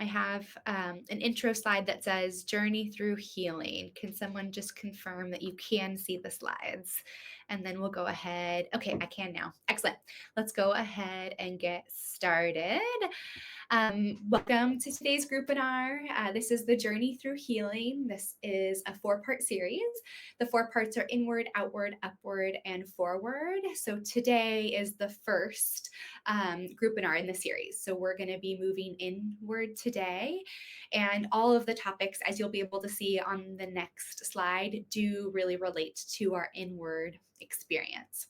have an intro slide that says Journey Through Healing. Can someone just confirm that you can see the slides? And then we'll go ahead. Okay, I can now. Excellent. Let's go ahead and get started. Welcome to today's group webinar. This is the Journey Through Healing. This is a 4-part series. The 4 parts are inward, outward, upward, and forward. So today is the first group webinar in the series. So we're going to be moving inward today. And all of the topics, as you'll be able to see on the next slide, do really relate to our inward experience.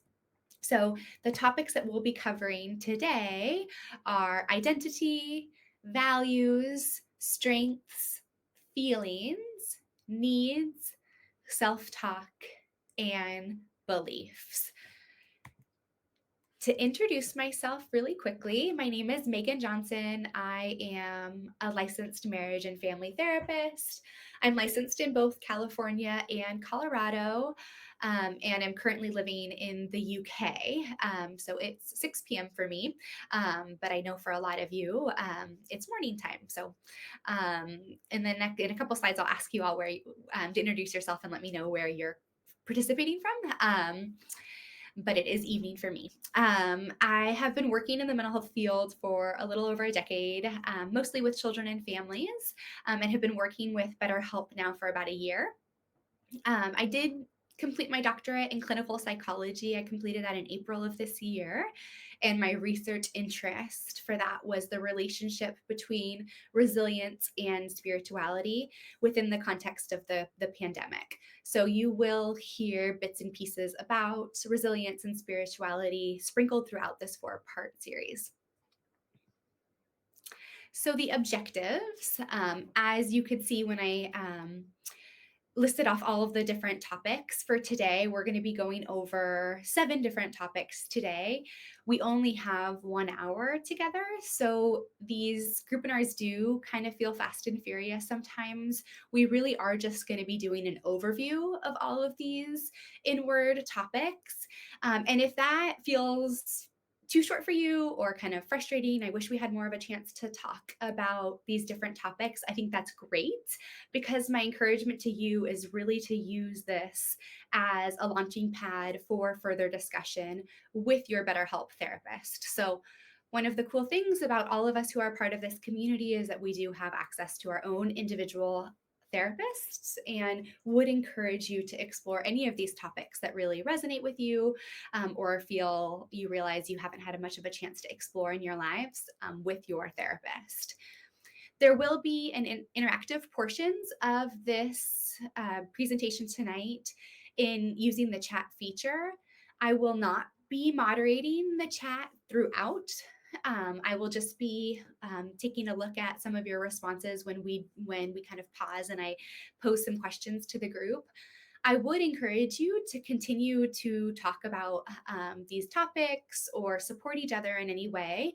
So the topics that we'll be covering today are identity, values, strengths, feelings, needs, self-talk, and beliefs. To introduce myself really quickly, my name is Megan Johnson. I am a licensed marriage and family therapist. I'm licensed in both California and Colorado, and I'm currently living in the UK. So it's 6 p.m. for me, but I know for a lot of you, it's morning time. So, and then in a couple slides, I'll ask you all to introduce yourself and let me know where you're participating from. But it is evening for me. I have been working in the mental health field for a little over a decade, mostly with children and families, and have been working with BetterHelp now for about a year. I did complete my doctorate in clinical psychology. I completed that in April of this year. And my research interest for that was the relationship between resilience and spirituality within the context of the pandemic. So you will hear bits and pieces about resilience and spirituality sprinkled throughout this 4-part series. So the objectives, as you could see when I listed off all of the different topics for today. We're going to be going over 7 different topics today. We only have 1 hour together, so these group webinars do kind of feel fast and furious sometimes. We really are just going to be doing an overview of all of these inward topics. And if that feels too short for you or kind of frustrating, I wish we had more of a chance to talk about these different topics, I think that's great, because my encouragement to you is really to use this as a launching pad for further discussion with your BetterHelp therapist. So one of the cool things about all of us who are part of this community is that we do have access to our own individual therapists, and would encourage you to explore any of these topics that really resonate with you, or feel you realize you haven't had much of a chance to explore in your lives with your therapist. There will be interactive portions of this presentation tonight in using the chat feature. I will not be moderating the chat throughout. I will just be taking a look at some of your responses when we kind of pause and I pose some questions to the group. I would encourage you to continue to talk about these topics or support each other in any way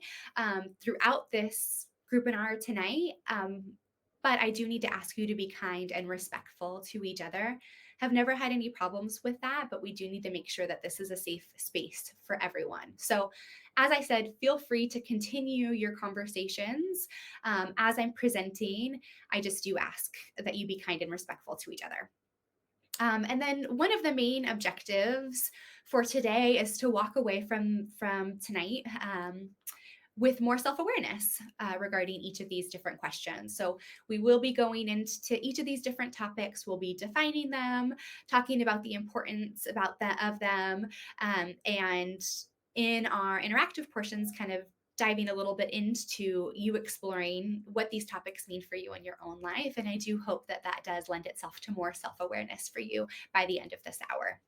throughout this group webinar tonight. But I do need to ask you to be kind and respectful to each other. Have never had any problems with that, but we do need to make sure that this is a safe space for everyone. So as I said, feel free to continue your conversations. As I'm presenting, I just do ask that you be kind and respectful to each other. And then one of the main objectives for today is to walk away from tonight with more self-awareness regarding each of these different questions. So we will be going into each of these different topics. We'll be defining them, talking about the importance of them, and in our interactive portions, kind of diving a little bit into you exploring what these topics mean for you in your own life. And I do hope that that does lend itself to more self-awareness for you by the end of this hour.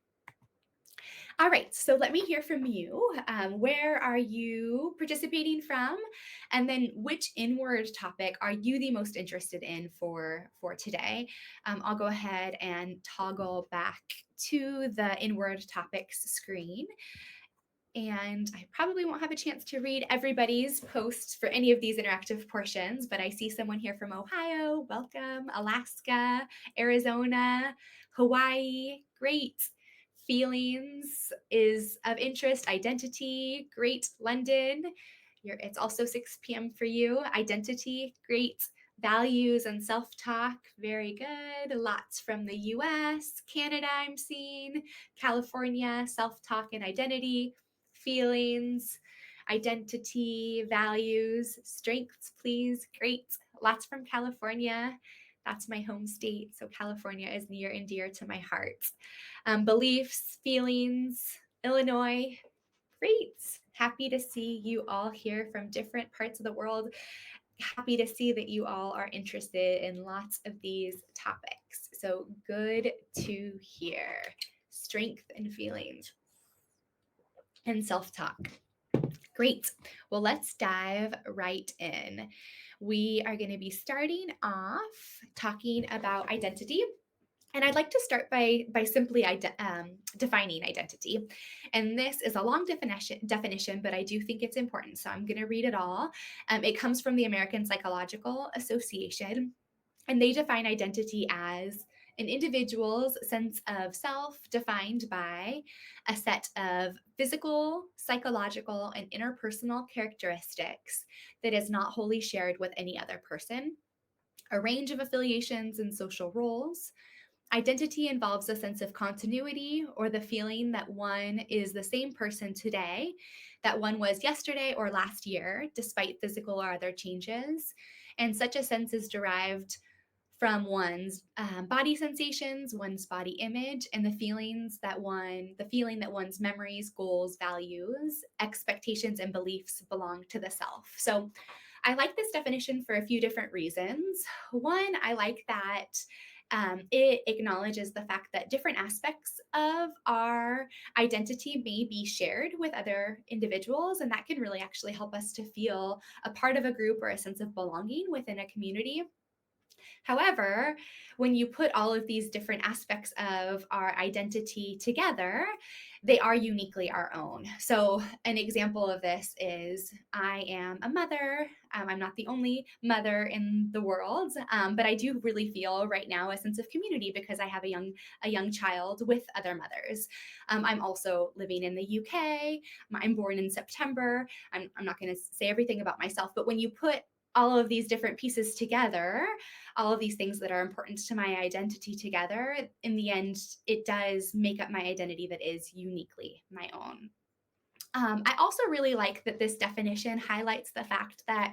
All right, so let me hear from you. Where are you participating from? And then which inward topic are you the most interested in for today? I'll go ahead and toggle back to the inward topics screen. And I probably won't have a chance to read everybody's posts for any of these interactive portions, but I see someone here from Ohio. Welcome. Alaska, Arizona, Hawaii. Great. Feelings is of interest. Identity. Great. London. It's also 6 p.m. for you. Identity. Great. Values and self-talk, very good. Lots from the US, Canada, I'm seeing, California, self-talk and identity, feelings, identity, values, strengths, please. Great. Lots from California. That's my home state. So California is near and dear to my heart. Beliefs, feelings, Illinois. Great. Happy to see you all here from different parts of the world. Happy to see that you all are interested in lots of these topics. So good to hear. Strength and feelings and self talk. Great. Well, let's dive right in. We are going to be starting off talking about identity. And I'd like to start by simply defining identity. And this is a long definition, but I do think it's important. So I'm going to read it all. It comes from the American Psychological Association, and they define identity as an individual's sense of self defined by a set of physical, psychological, and interpersonal characteristics that is not wholly shared with any other person, a range of affiliations and social roles. Identity involves a sense of continuity or the feeling that one is the same person today that one was yesterday or last year, despite physical or other changes. And such a sense is derived from one's body sensations, one's body image, and the feeling that one's memories, goals, values, expectations, and beliefs belong to the self. So I like this definition for a few different reasons. One, I like that it acknowledges the fact that different aspects of our identity may be shared with other individuals, and that can really actually help us to feel a part of a group or a sense of belonging within a community. However, when you put all of these different aspects of our identity together, they are uniquely our own. So, an example of this is I am a mother. I'm not the only mother in the world, but I do really feel right now a sense of community because I have a young child with other mothers. I'm also living in the UK. I'm born in September. I'm not going to say everything about myself, but when you put all of these different pieces together, all of these things that are important to my identity together, in the end, it does make up my identity that is uniquely my own. I also really like that this definition highlights the fact that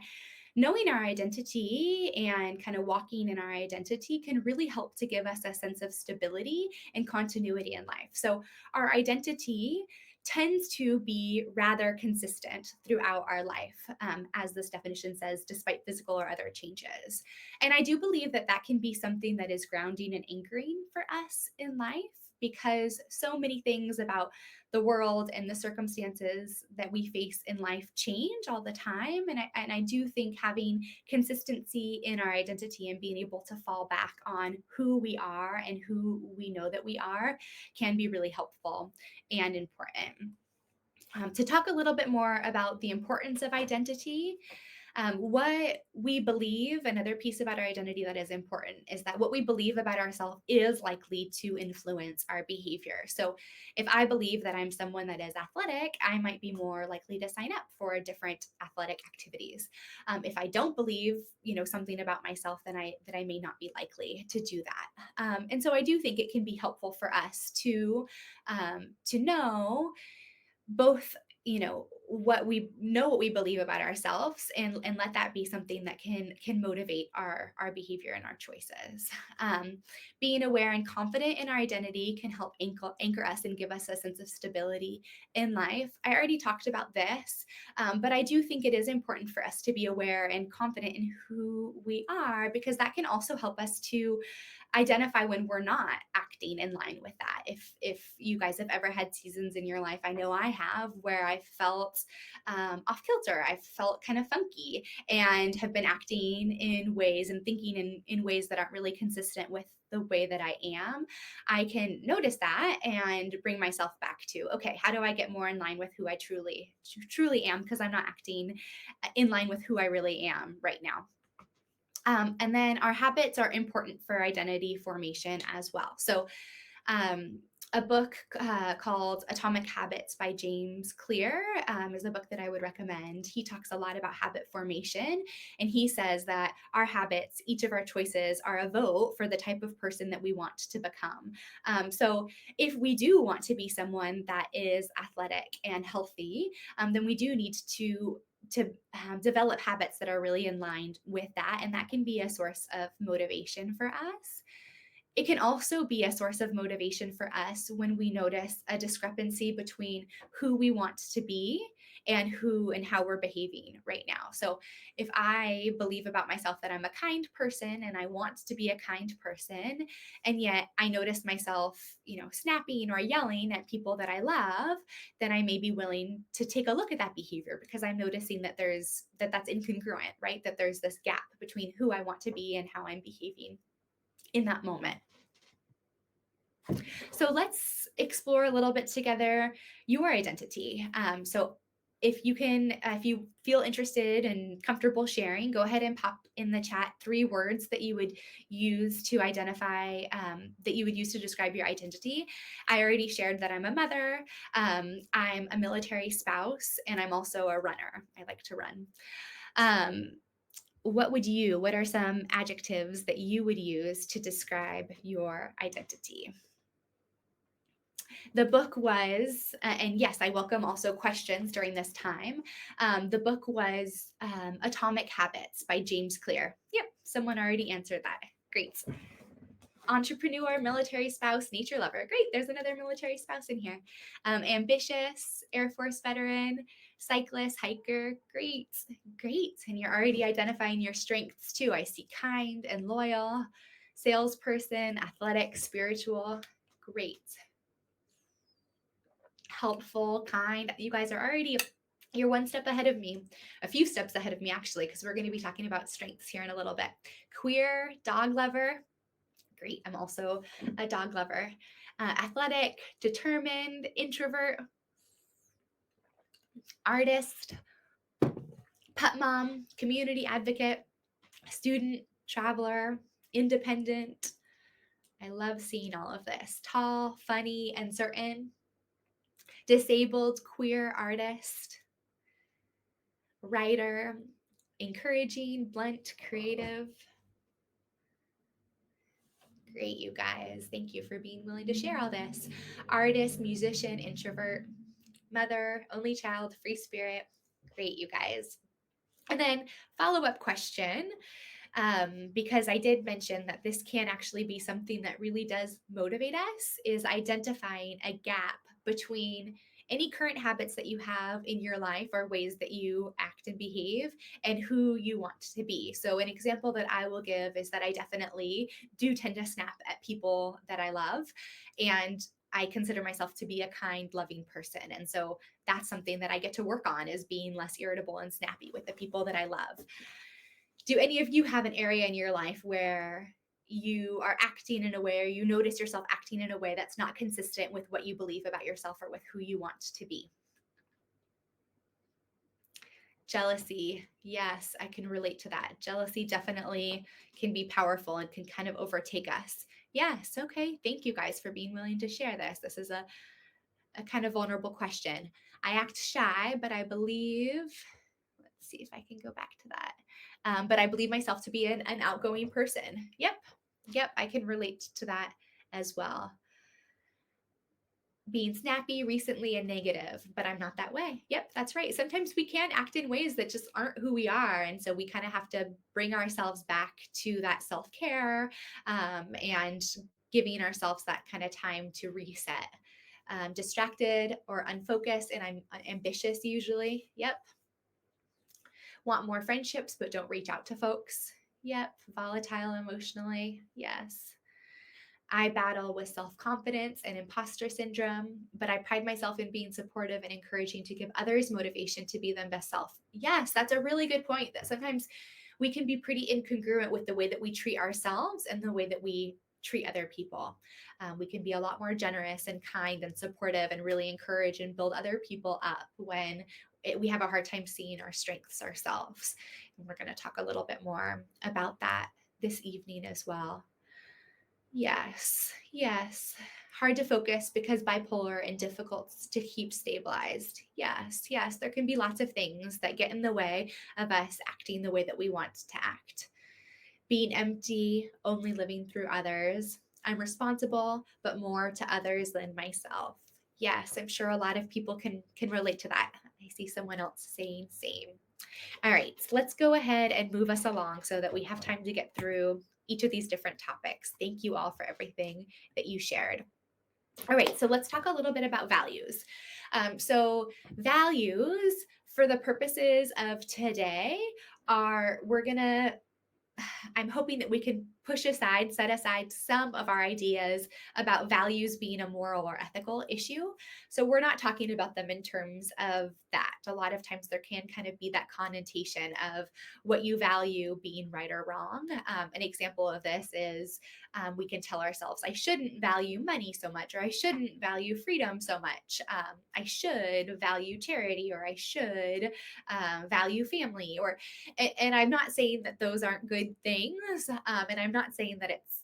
knowing our identity and kind of walking in our identity can really help to give us a sense of stability and continuity in life. So, our identity tends to be rather consistent throughout our life, as this definition says, despite physical or other changes. And I do believe that that can be something that is grounding and anchoring for us in life because so many things about the world and the circumstances that we face in life change all the time. And I do think having consistency in our identity and being able to fall back on who we are and who we know that we are can be really helpful and important. To talk a little bit more about the importance of identity, what we believe, another piece about our identity that is important is that what we believe about ourselves is likely to influence our behavior. So, if I believe that I'm someone that is athletic, I might be more likely to sign up for different athletic activities. If I don't believe, something about myself, then I may not be likely to do that. And so, I do think it can be helpful for us to know both what we believe about ourselves and let that be something that can motivate our behavior and our choices. Being aware and confident in our identity can help anchor us and give us a sense of stability in life. I already talked about this, but I do think it is important for us to be aware and confident in who we are because that can also help us to identify when we're not acting in line with that. If you guys have ever had seasons in your life, I know I have, where I felt off kilter, I felt kind of funky, and have been acting in ways and thinking in ways that aren't really consistent with the way that I am. I can notice that and bring myself back to, okay, how do I get more in line with who I truly am? Because I'm not acting in line with who I really am right now. And then our habits are important for identity formation as well. So, um, a book called Atomic Habits by James Clear is a book that I would recommend. He talks a lot about habit formation, and he says that our habits, each of our choices, are a vote for the type of person that we want to become. So if we do want to be someone that is athletic and healthy, then we do need to develop habits that are really in line with that, and that can be a source of motivation for us. It can also be a source of motivation for us when we notice a discrepancy between who we want to be and who and how we're behaving right now. So, if I believe about myself that I'm a kind person and I want to be a kind person, and yet I notice myself, snapping or yelling at people that I love, then I may be willing to take a look at that behavior because I'm noticing that that's incongruent, right? That there's this gap between who I want to be and how I'm behaving in that moment. So let's explore a little bit together your identity. So if you feel interested and comfortable sharing, go ahead and pop in the chat 3 words that you would use to identify, that you would use to describe your identity. I already shared that I'm a mother, I'm a military spouse, and I'm also a runner. I like to run. Um, what are some adjectives that you would use to describe your identity? The book was, and yes, I welcome also questions during this time. The book was Atomic Habits by James Clear. Yep, someone already answered that. Great. Entrepreneur, military spouse, nature lover. Great, there's another military spouse in here. Ambitious, Air Force veteran, cyclist, hiker. Great, great. And you're already identifying your strengths too. I see kind and loyal, salesperson, athletic, spiritual. Great. Helpful, kind. You guys are already, you're one step ahead of me, a few steps ahead of me actually, because we're going to be talking about strengths here in a little bit. Queer, dog lover. Great. I'm also a dog lover. Athletic, determined, introvert, artist, pet mom, community advocate, student, traveler, independent. I love seeing all of this. Tall, funny, and certain. Disabled, queer artist, writer, encouraging, blunt, creative. Great, you guys. Thank you for being willing to share all this. Artist, musician, introvert, mother, only child, free spirit. Great, you guys. And then follow-up question, because I did mention that this can actually be something that really does motivate us, is identifying a gap between any current habits that you have in your life or ways that you act and behave and who you want to be. So an example that I will give is that I definitely do tend to snap at people that I love, and I consider myself to be a kind, loving person. And so that's something that I get to work on, is being less irritable and snappy with the people that I love. Do any of you have an area in your life where you are acting in a way, or you notice yourself acting in a way that's not consistent with what you believe about yourself or with who you want to be? Jealousy. Yes, I can relate to that. Jealousy definitely can be powerful and can kind of overtake us. Yes. Okay. Thank you guys for being willing to share this. This is a kind of vulnerable question. I act shy, but I believe, let's see if I can go back to that. But I believe myself to be an outgoing person. Yep. Yep. I can relate to that as well. Being snappy recently and negative, but I'm not that way. Yep, that's right. Sometimes we can act in ways that just aren't who we are. And so we kind of have to bring ourselves back to that self care, and giving ourselves that kind of time to reset. Distracted or unfocused, and I'm ambitious usually. Yep. Want more friendships, but don't reach out to folks. Yep. Volatile emotionally. Yes. I battle with self confidence and imposter syndrome, but I pride myself in being supportive and encouraging to give others motivation to be their best self. Yes, that's a really good point, that sometimes we can be pretty incongruent with the way that we treat ourselves and the way that we treat other people. We can be a lot more generous and kind and supportive and really encourage and build other people up when we have a hard time seeing our strengths ourselves. And we're going to talk a little bit more about that this evening as well. Yes, yes. Hard to focus because bipolar and difficult to keep stabilized. Yes, yes. There can be lots of things that get in the way of us acting the way that we want to act. Being empty, only living through others. I'm responsible, but more to others than myself. Yes, I'm sure a lot of people can relate to that. I see someone else saying same. All right, so let's go ahead and move us along so that we have time to get through each of these different topics. Thank you all for everything that you shared. All right, so let's talk a little bit about values. Values, for the purposes of today, are we're gonna I'm hoping that we can set aside some of our ideas about values being a moral or ethical issue. So we're not talking about them in terms of that. A lot of times there can kind of be that connotation of what you value being right or wrong. An example of this is we can tell ourselves, I shouldn't value money so much, or I shouldn't value freedom so much. I should value charity, or I should value family, or and I'm not saying that those aren't good things, and I'm not saying that it's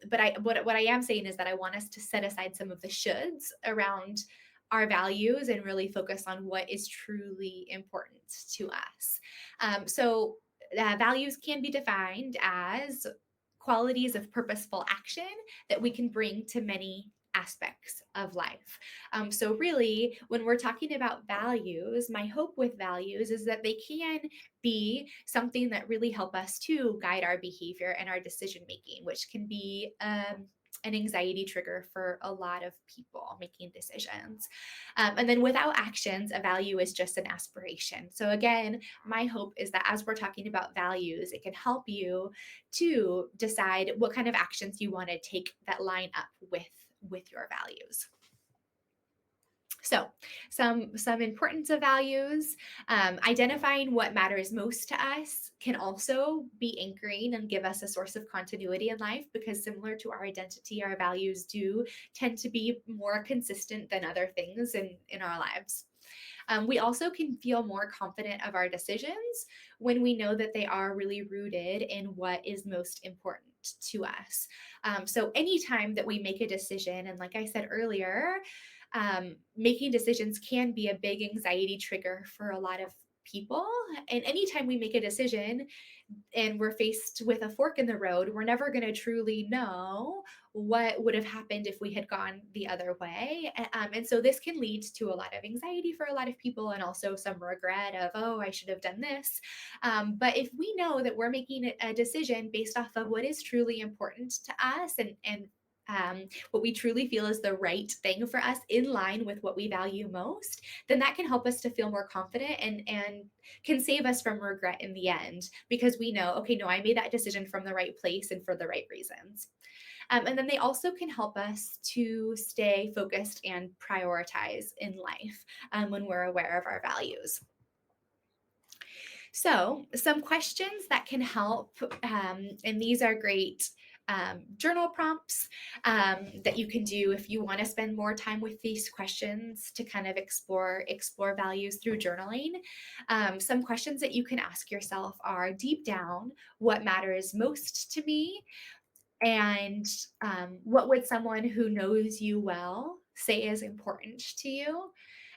but what I am saying is that I want us to set aside some of the shoulds around our values and really focus on what is truly important to us. Values can be defined as qualities of purposeful action that we can bring to many aspects of life. Really, when we're talking about values, my hope with values is that they can be something that really help us to guide our behavior and our decision making, which can be an anxiety trigger for a lot of people making decisions. And then without actions, a value is just an aspiration. So, again, my hope is that as we're talking about values, it can help you to decide what kind of actions you want to take that line up with your values. So, some importance of values. Identifying what matters most to us can also be anchoring and give us a source of continuity in life, because similar to our identity, our values do tend to be more consistent than other things in our lives. We also can feel more confident of our decisions when we know that they are really rooted in what is most important to us. So, anytime that we make a decision, and like I said earlier, making decisions can be a big anxiety trigger for a lot of people. And anytime we make a decision and we're faced with a fork in the road, we're never going to truly know what would have happened if we had gone the other way. And so this can lead to a lot of anxiety for a lot of people, and also some regret of, oh, I should have done this. But if we know that we're making a decision based off of what is truly important to us, and what we truly feel is the right thing for us in line with what we value most, then that can help us to feel more confident and can save us from regret in the end, because we know, okay, no, I made that decision from the right place and for the right reasons. And then they also can help us to stay focused and prioritize in life when we're aware of our values. So, some questions that can help, and these are great journal prompts that you can do if you want to spend more time with these questions to kind of explore values through journaling. Some questions that you can ask yourself are, deep down, what matters most to me, and what would someone who knows you well say is important to you?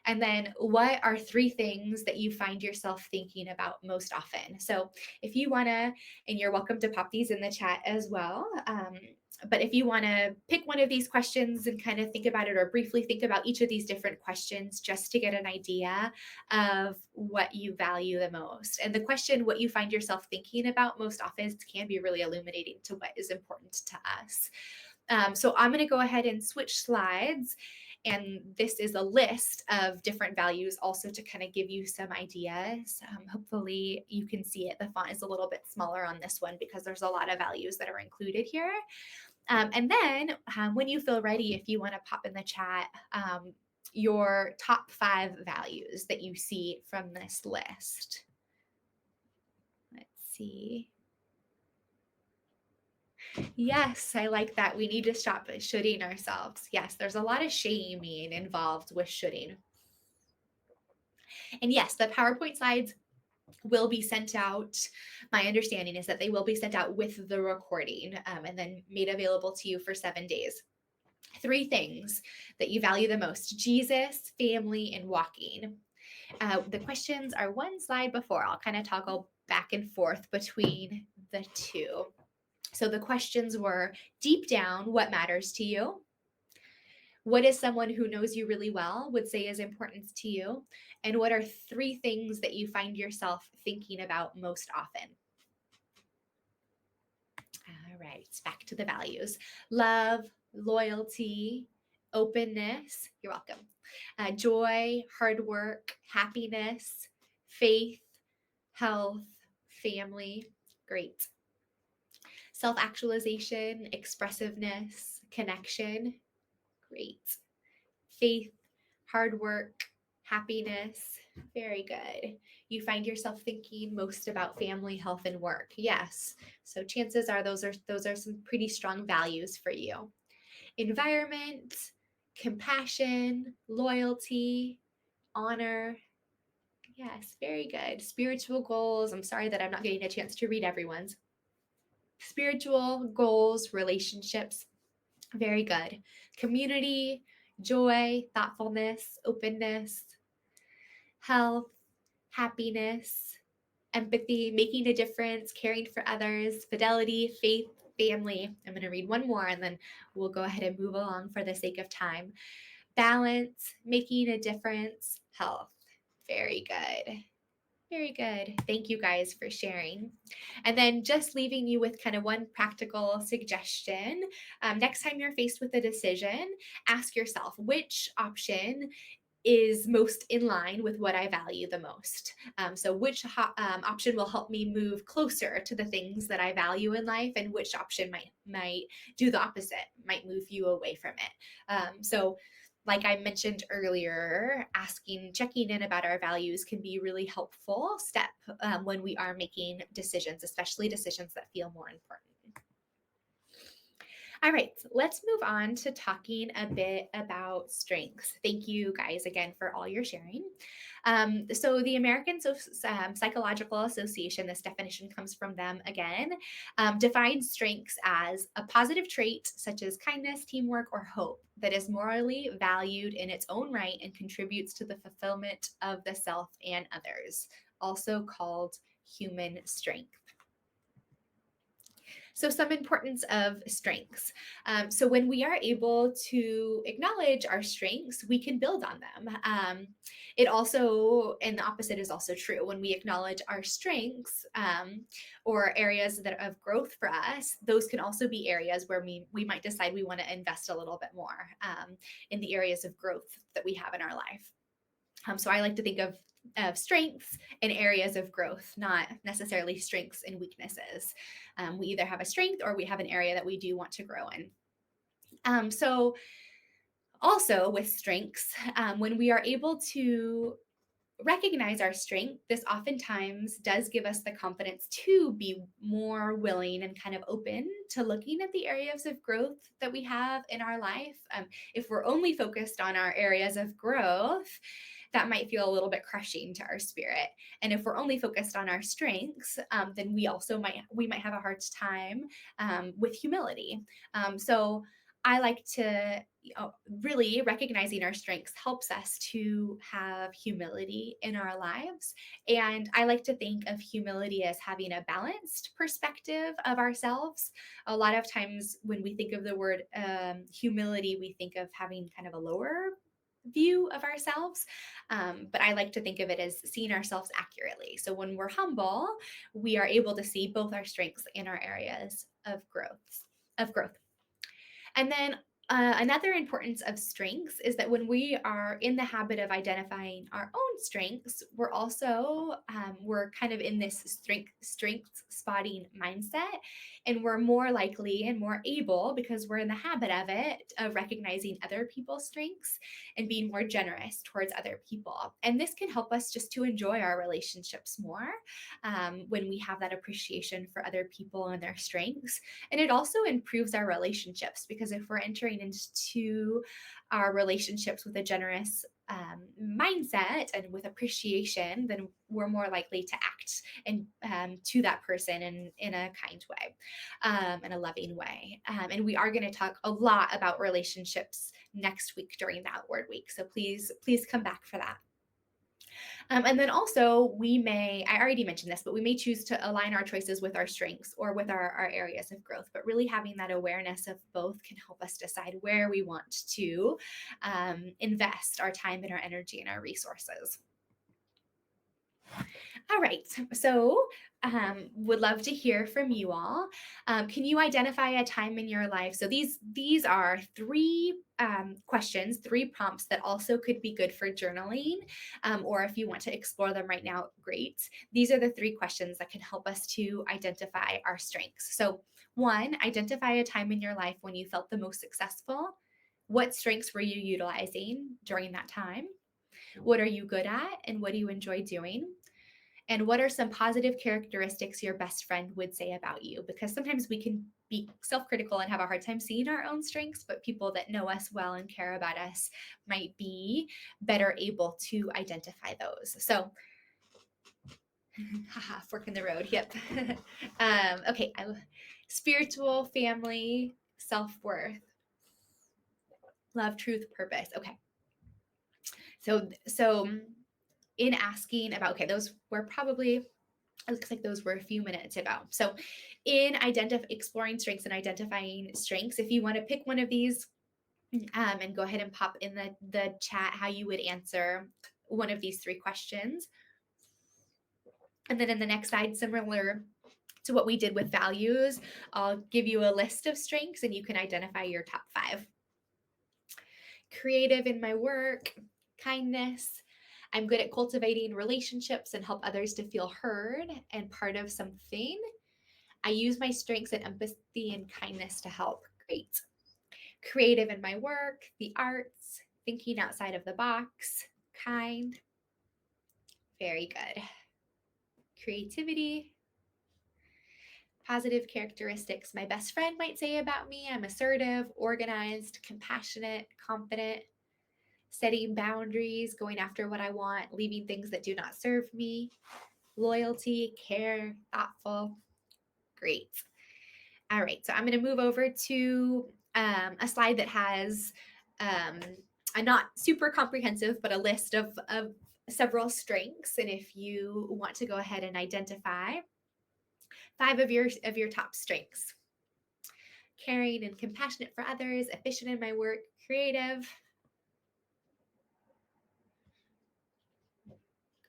And then, what are three things that you find yourself thinking about most often? So, if you want to, and you're welcome to pop these in the chat as well. But if you want to pick one of these questions and kind of think about it, or briefly think about each of these different questions just to get an idea of what you value the most. And the question, what you find yourself thinking about most often, can be really illuminating to what is important to us. So I'm going to go ahead and switch slides. And this is a list of different values also to kind of give you some ideas. Hopefully you can see it. The font is a little bit smaller on this one because there's a lot of values that are included here. And then when you feel ready, if you want to pop in the chat your top 5 values that you see from this list. Let's see. Yes, I like that. We need to stop shoulding ourselves. Yes, there's a lot of shaming involved with shoulding. And yes, the PowerPoint slides will be sent out. My understanding is that they will be sent out with the recording, and then made available to you for 7 days. 3 things that you value the most: Jesus, family, and walking. The questions are one slide before. I'll kind of toggle back and forth between the two. So the questions were: deep down, what matters to you? What is someone who knows you really well would say is important to you? And what are 3 things that you find yourself thinking about most often? All right, back to the values: love, loyalty, openness. You're welcome. Joy, hard work, happiness, faith, health, family. Great. Self actualization, expressiveness, connection. Great. Faith, hard work, happiness. Very good. You find yourself thinking most about family, health, and work. Yes. So chances are those are some pretty strong values for you. Environment, compassion, loyalty, honor. Yes, very good. Spiritual goals. I'm sorry that I'm not getting a chance to read everyone's. Spiritual goals, relationships. Very good. Community, joy, thoughtfulness, openness, health, happiness, empathy, making a difference, caring for others, fidelity, faith, family. I'm going to read one more and then we'll go ahead and move along for the sake of time. Balance, making a difference, health. Very good. Very good. Thank you guys for sharing. And then just leaving you with kind of one practical suggestion. Next time you're faced with a decision, ask yourself which option is most in line with what I value the most. So, which option will help me move closer to the things that I value in life, and which option might do the opposite, might move you away from it. So, like I mentioned earlier, checking in about our values can be a really helpful step when we are making decisions, especially decisions that feel more important. All right, let's move on to talking a bit about strengths. Thank you guys again for all your sharing. So the American Psychological Association, this definition comes from them again, defines strengths as a positive trait such as kindness, teamwork, or hope that is morally valued in its own right and contributes to the fulfillment of the self and others, also called human strength. So, some importance of strengths. So, when we are able to acknowledge our strengths, we can build on them. It also, and the opposite is also true. When we acknowledge our strengths or areas that of growth for us, those can also be areas where we might decide we want to invest a little bit more in the areas of growth that we have in our life. So I like to think of strengths and areas of growth, not necessarily strengths and weaknesses. We either have a strength or we have an area that we do want to grow in. So also with strengths, when we are able to recognize our strength, this oftentimes does give us the confidence to be more willing and kind of open to looking at the areas of growth that we have in our life. If we're only focused on our areas of growth, that might feel a little bit crushing to our spirit. And if we're only focused on our strengths, then we might have a hard time with humility. So I like to really recognizing our strengths helps us to have humility in our lives. And I like to think of humility as having a balanced perspective of ourselves. A lot of times when we think of the word humility, we think of having kind of a lower view of ourselves. But I like to think of it as seeing ourselves accurately. So when we're humble, we are able to see both our strengths and our areas of growth. And then another importance of strengths is that when we are in the habit of identifying our own strengths, we're kind of in this strength spotting mindset, and we're more likely and more able, because we're in the habit of it, of recognizing other people's strengths and being more generous towards other people. And this can help us just to enjoy our relationships more when we have that appreciation for other people and their strengths. And it also improves our relationships, because if we're entering into our relationships with a generous mindset and with appreciation, then we're more likely to act and to that person in a kind way, in a loving way. And we are going to talk a lot about relationships next week during that word week. So please come back for that. And then also, I already mentioned this, but we may choose to align our choices with our strengths or with our areas of growth. But really having that awareness of both can help us decide where we want to invest our time and our energy and our resources. All right, so would love to hear from you all. Can you identify a time in your life? So these are three questions, three prompts that also could be good for journaling, or if you want to explore them right now, great. These are the three questions that can help us to identify our strengths. So 1, identify a time in your life when you felt the most successful. What strengths were you utilizing during that time? What are you good at, and what do you enjoy doing? And what are some positive characteristics your best friend would say about you? Because sometimes we can be self-critical and have a hard time seeing our own strengths, but people that know us well and care about us might be better able to identify those. So, haha, fork in the road. Yep. Okay. Spiritual, family, self-worth, love, truth, purpose. Okay. So in asking about, okay, those were probably, it looks like those were a few minutes ago. So in exploring strengths and identifying strengths, if you want to pick one of these and go ahead and pop in the chat how you would answer one of these three questions. And then in the next slide, similar to what we did with values, I'll give you a list of strengths and you can identify your top 5. Creative in my work, kindness. I'm good at cultivating relationships and help others to feel heard and part of something. I use my strengths and empathy and kindness to help. Great. Creative in my work, the arts, thinking outside of the box, kind. Very good. Creativity. Positive characteristics my best friend might say about me. I'm assertive, organized, compassionate, confident, setting boundaries, going after what I want, leaving things that do not serve me, loyalty, care, thoughtful. Great. All right, so I'm going to move over to a slide that has a not super comprehensive, but a list of several strengths. And if you want to go ahead and identify 5 of your top strengths: caring and compassionate for others, efficient in my work, creative.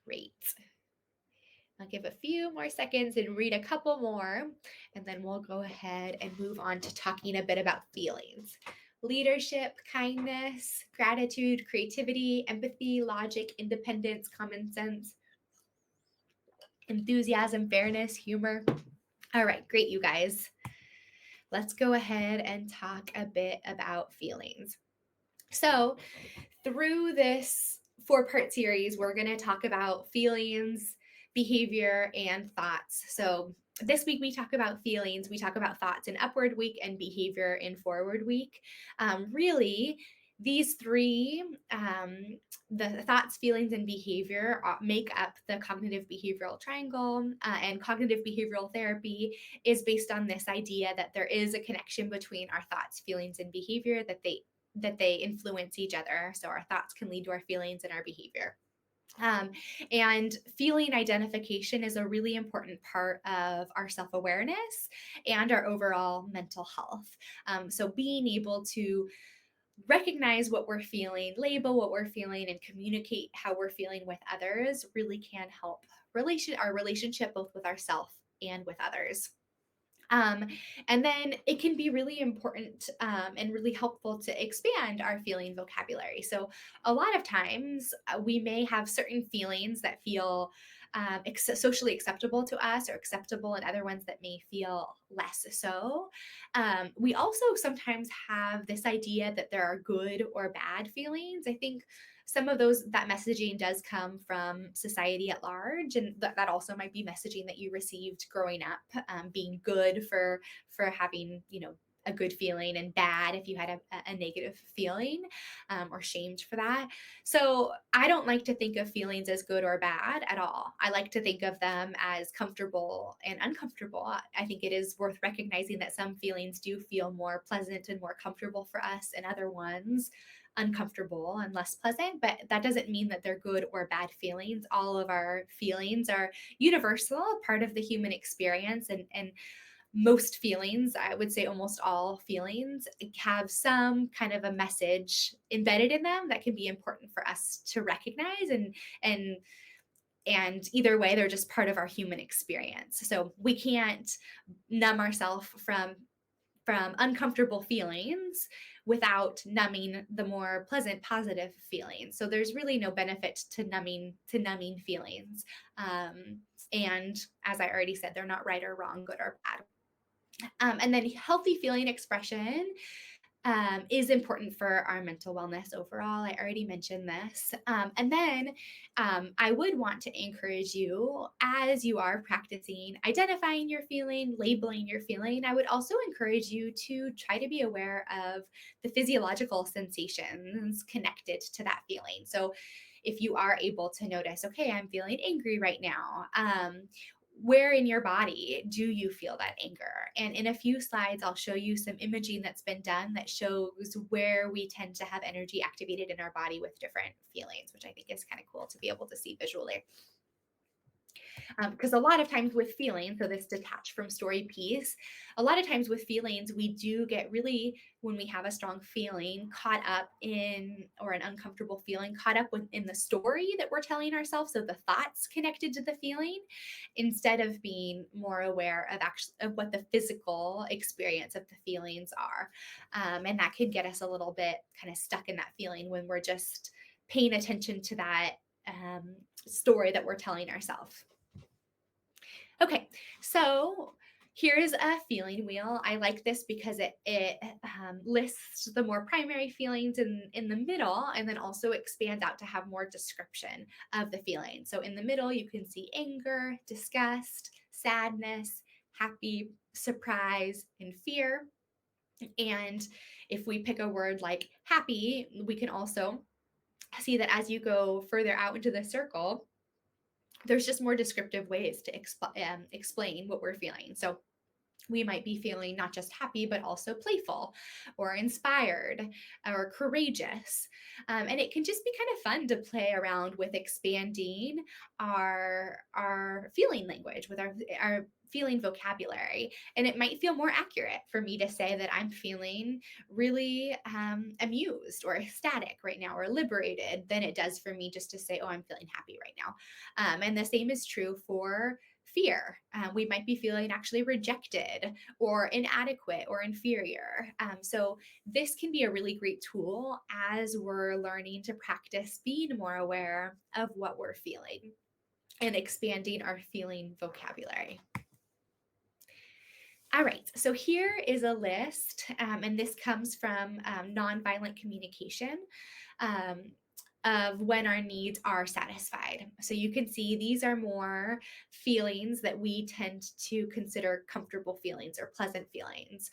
Great. I'll give a few more seconds and read a couple more, and then we'll go ahead and move on to talking a bit about feelings. Leadership, kindness, gratitude, creativity, empathy, logic, independence, common sense, enthusiasm, fairness, humor. All right, great, you guys. Let's go ahead and talk a bit about feelings. So, through this 4-part series, we're going to talk about feelings, behavior, and thoughts. So this week we talk about feelings, we talk about thoughts in upward week, and behavior in forward week. Really, these three, the thoughts, feelings, and behavior make up the cognitive behavioral triangle, and cognitive behavioral therapy is based on this idea that there is a connection between our thoughts, feelings, and behavior, that they influence each other. So our thoughts can lead to our feelings and our behavior. And feeling identification is a really important part of our self-awareness and our overall mental health. So being able to recognize what we're feeling, label what we're feeling, and communicate how we're feeling with others really can help our relationship both with ourselves and with others. And then it can be really important and really helpful to expand our feeling vocabulary. So, a lot of times we may have certain feelings that feel socially acceptable to us or acceptable, and other ones that may feel less so. We also sometimes have this idea that there are good or bad feelings. I think some of that messaging does come from society at large, and that also might be messaging that you received growing up, being good for having, a good feeling and bad if you had a negative feeling, or shamed for that. So I don't like to think of feelings as good or bad at all. I like to think of them as comfortable and uncomfortable. I think it is worth recognizing that some feelings do feel more pleasant and more comfortable for us, and other ones uncomfortable and less pleasant, but that doesn't mean that they're good or bad feelings. All of our feelings are universal, part of the human experience, and most feelings, I would say almost all feelings, have some kind of a message embedded in them that can be important for us to recognize, and and either way they're just part of our human experience. So we can't numb ourselves from uncomfortable feelings without numbing the more pleasant positive feelings. So there's really no benefit to numbing feelings. And as I already said, they're not right or wrong, good or bad. And then healthy feeling expression is important for our mental wellness overall. I already mentioned this. And then I would want to encourage you, as you are practicing identifying your feeling, labeling your feeling, I would also encourage you to try to be aware of the physiological sensations connected to that feeling. So if you are able to notice, okay, I'm feeling angry right now. Where in your body do you feel that anger? And in a few slides, I'll show you some imaging that's been done that shows where we tend to have energy activated in our body with different feelings, which I think is kind of cool to be able to see visually. Because a lot of times with feelings, so this detached from story piece, a lot of times with feelings, we do get really, when we have a strong feeling, caught up in, or an uncomfortable feeling, caught up within the story that we're telling ourselves. So the thoughts connected to the feeling, instead of being more aware of actually of what the physical experience of the feelings are. And that could get us a little bit kind of stuck in that feeling when we're just paying attention to that story that we're telling ourselves. Okay, so here's a feeling wheel. I like this because it lists the more primary feelings in the middle, and then also expands out to have more description of the feeling. So in the middle, you can see anger, disgust, sadness, happy, surprise, and fear. And if we pick a word like happy, we can also see that as you go further out into the circle, there's just more descriptive ways to explain what we're feeling. So we might be feeling not just happy, but also playful or inspired or courageous. And it can just be kind of fun to play around with expanding our feeling language, with our feeling vocabulary. And it might feel more accurate for me to say that I'm feeling really amused or ecstatic right now, or liberated, than it does for me just to say, oh, I'm feeling happy right now. And the same is true for fear. We might be feeling actually rejected or inadequate or inferior. So this can be a really great tool as we're learning to practice being more aware of what we're feeling and expanding our feeling vocabulary. All right, so here is a list, and this comes from Nonviolent Communication. Of when our needs are satisfied. So you can see these are more feelings that we tend to consider comfortable feelings or pleasant feelings.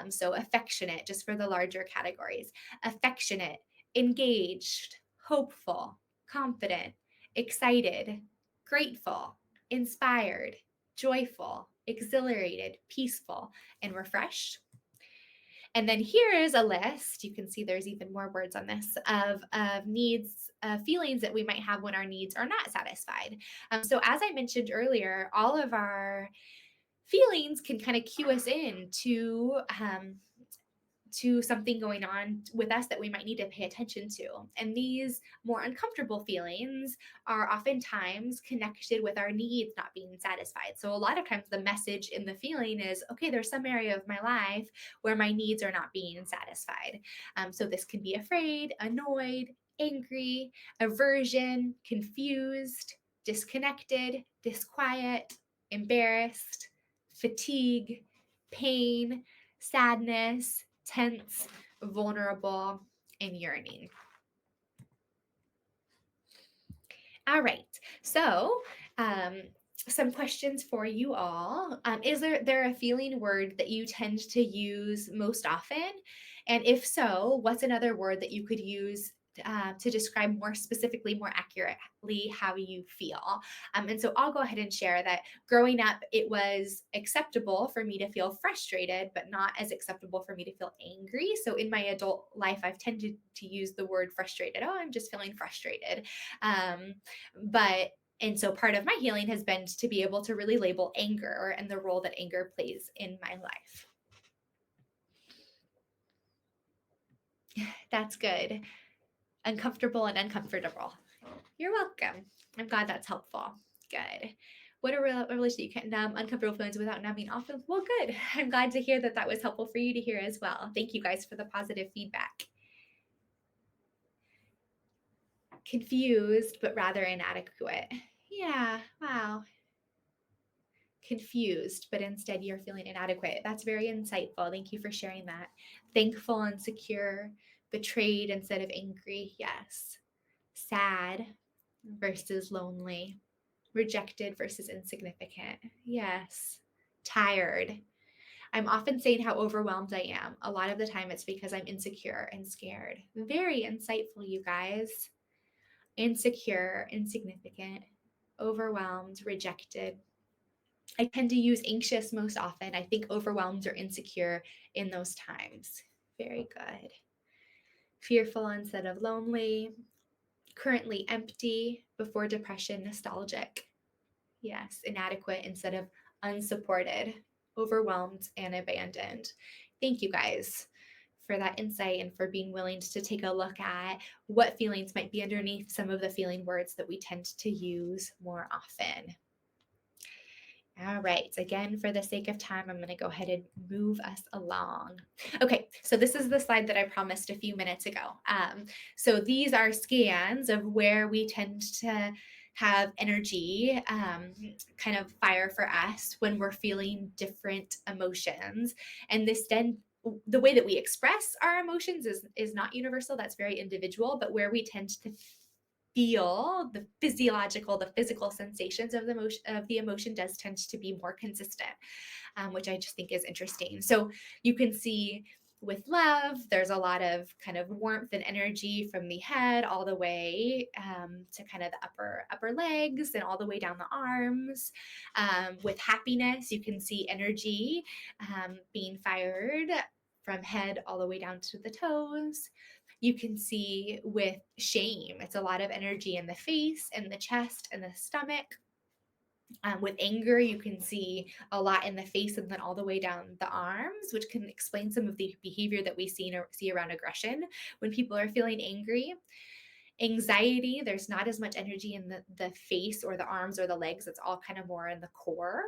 So affectionate, just for the larger categories, affectionate, engaged, hopeful, confident, excited, grateful, inspired, joyful, exhilarated, peaceful, and refreshed. And then here is a list. You can see there's even more words on this of needs, feelings that we might have when our needs are not satisfied. So as I mentioned earlier, all of our feelings can kind of cue us in to something going on with us that we might need to pay attention to. And these more uncomfortable feelings are oftentimes connected with our needs not being satisfied. So a lot of times the message in the feeling is, okay, there's some area of my life where my needs are not being satisfied. So this can be afraid, annoyed, angry, aversion, confused, disconnected, disquiet, embarrassed, fatigue, pain, sadness, tense, vulnerable, and yearning. All right. So some questions for you all. Is there a feeling word that you tend to use most often? And if so, what's another word that you could use to describe more specifically, more accurately how you feel? And so I'll go ahead and share that growing up, it was acceptable for me to feel frustrated, but not as acceptable for me to feel angry. So in my adult life, I've tended to use the word frustrated. Oh, I'm just feeling frustrated. Um, but and so part of my healing has been to be able to really label anger and the role that anger plays in my life. That's good. Uncomfortable and uncomfortable. You're welcome. I'm glad that's helpful. Good. What a relation you can numb uncomfortable feelings without numbing off feelings. Well, good. I'm glad to hear that that was helpful for you to hear as well. Thank you guys for the positive feedback. Confused, but rather inadequate. Yeah. Wow. Confused, but instead you're feeling inadequate. That's very insightful. Thank you for sharing that. Thankful and secure, betrayed instead of angry. Yes. Sad versus lonely, rejected versus insignificant. Yes. Tired. I'm often saying how overwhelmed I am. A lot of the time it's because I'm insecure and scared. Very insightful, you guys. Insecure, insignificant, overwhelmed, rejected. I tend to use anxious most often. I think overwhelmed or insecure in those times. Very good. Fearful instead of lonely. Currently empty, before depression, nostalgic. Yes, inadequate instead of unsupported, overwhelmed and abandoned. Thank you guys for that insight and for being willing to take a look at what feelings might be underneath some of the feeling words that we tend to use more often. All right. Again, for the sake of time, I'm going to go ahead and move us along. Okay. So this is the slide that I promised a few minutes ago. So these are scans of where we tend to have energy kind of fire for us when we're feeling different emotions. And this then the way that we express our emotions is not universal. That's very individual, but where we tend to feel the physiological, the physical sensations of the emotion does tend to be more consistent, which I just think is interesting. So you can see with love, there's a lot of kind of warmth and energy from the head all the way to kind of the upper legs and all the way down the arms. With happiness, you can see energy being fired from head all the way down to the toes. You can see with shame, it's a lot of energy in the face and the chest and the stomach. With anger, you can see a lot in the face and then all the way down the arms, which can explain some of the behavior that we see around aggression when people are feeling angry. Anxiety, there's not as much energy in the face or the arms or the legs. It's all kind of more in the core.